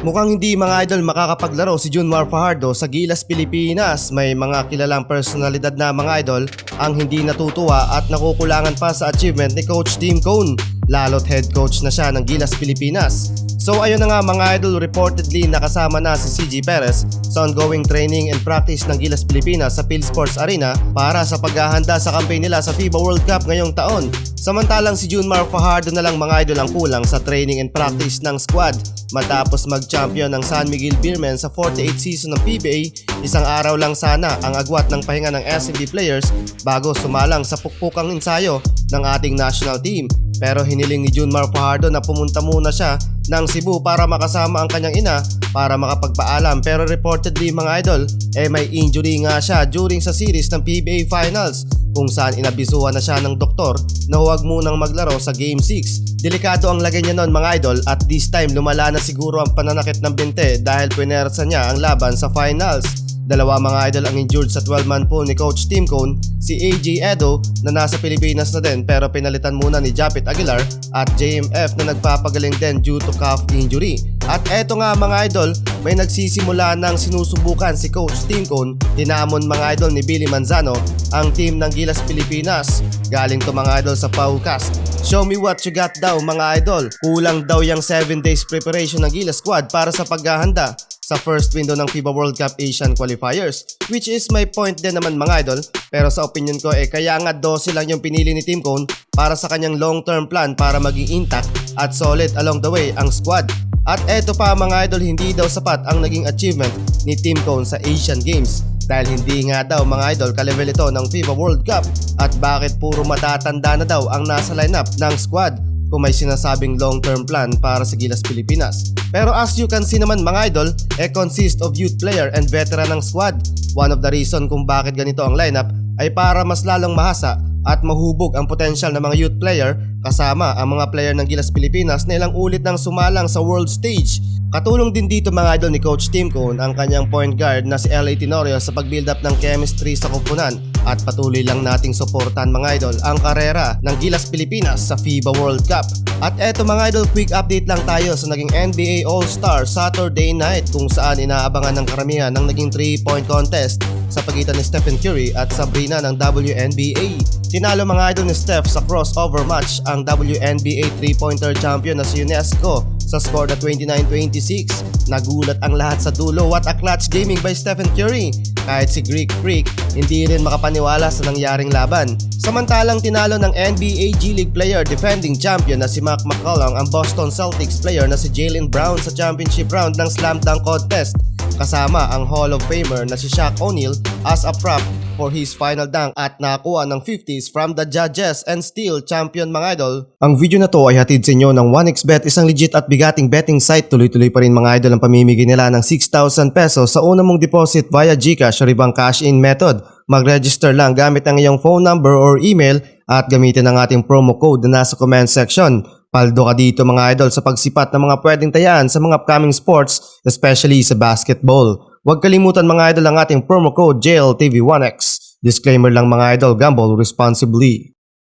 Mukhang hindi mga idol makakapaglaro si Junmar Fajardo sa Gilas Pilipinas. May mga kilalang personalidad na mga idol ang hindi natutuwa at nakukulangan pa sa achievement ni Coach Tim Cone, lalo't head coach na siya ng Gilas Pilipinas. So ayun na nga mga idol, reportedly nakasama na si CJ Perez sa ongoing training and practice ng Gilas Pilipinas sa PhilSports Arena para sa paghahanda sa campaign nila sa FIBA World Cup ngayong taon. Samantalang si Junmar Fajardo na lang mga idol ang kulang sa training and practice ng squad. Matapos mag-champion ng San Miguel Beermen sa 48th season ng PBA, isang araw lang sana ang agwat ng pahinga ng SMB players bago sumalang sa pukpukang ensayo ng ating national team. Pero hiniling ni Junmar Fajardo na pumunta muna siya ng Cebu para makasama ang kanyang ina para makapagpaalam, pero reportedly mga idol may injury nga siya during sa series ng PBA Finals kung saan inabisuhan na siya ng doktor na huwag munang maglaro sa Game 6. Delikado ang lagay niya noon mga idol at this time lumala na siguro ang pananakit ng binte dahil pinersa niya ang laban sa finals. Dalawa mga idol ang injured sa 12-man pool ni Coach Tim Cone, si AJ Edo na nasa Pilipinas na din pero pinalitan muna ni Japit Aguilar at JMF na nagpapagaling din due to calf injury. At eto nga mga idol, may nagsisimula ng sinusubukan si Coach Tim Cone. Tinamon mga idol ni Billy Manzano ang team ng Gilas Pilipinas. Galing to mga idol sa Paucast. Show me what you got daw mga idol. Kulang daw yung 7 days preparation ng Gilas squad para sa paghahanda sa first window ng FIBA World Cup Asian Qualifiers, which is my point din naman mga idol. Pero sa opinion ko kaya nga 12 lang yung pinili ni Tim Cone para sa kanyang long-term plan para maging intact at solid along the way ang squad. At eto pa mga idol, hindi daw sapat ang naging achievement ni Tim Cone sa Asian Games dahil hindi nga daw mga idol ka-level ito ng FIBA World Cup. At bakit puro matatanda na daw ang nasa lineup ng squad kung may sinasabing long-term plan para sa Gilas Pilipinas. Pero as you can see naman mga idol, consist of youth player and veteran ng squad. One of the reason kung bakit ganito ang lineup ay para mas lalong mahasa at mahubog ang potensyal ng mga youth player kasama ang mga player ng Gilas Pilipinas na ilang ulit nang sumalang sa world stage. Katulong din dito mga idol ni Coach Tim Cone ang kanyang point guard na si LA Tenorio sa pag-build up ng chemistry sa koponan at patuloy lang nating suportahan mga idol ang karera ng Gilas Pilipinas sa FIBA World Cup. At eto mga idol, quick update lang tayo sa naging NBA All-Star Saturday night kung saan inaabangan ng karamihan ng naging 3-point contest sa pagitan ni Stephen Curry at Sabrina ng WNBA. Tinalo mga idol ni Steph sa crossover match ang WNBA 3-pointer champion na si UNESCO sa score na 29-26. Nagulat ang lahat sa dulo. What a clutch gaming by Stephen Curry. Kahit si Greek Freak hindi rin makapaniwala sa nangyaring laban. Samantalang tinalo ng NBA G League player defending champion na si Mac McCollum ang Boston Celtics player na si Jaylen Brown sa championship round ng slam dunk contest kasama ang Hall of Famer na si Shaq O'Neal as a prop for his final dunk at nakakuha ng 50s from the judges and still champion mga idol. Ang video na to ay hatid sa inyo ng 1xBet, isang legit at bigating betting site. Tuloy-tuloy pa rin mga idol ang pamimigay nila ng 6,000 pesos sa una mong deposit via GCash o ibang cash-in method. Mag-register lang gamit ang iyong phone number or email at gamitin ang ating promo code na nasa comment section. Paldo ka dito mga idol sa pagsipat ng mga pwedeng tayaan sa mga upcoming sports, especially sa basketball. Huwag kalimutan mga idol ang ating promo code JLTV1X. Disclaimer lang mga idol, gamble responsibly.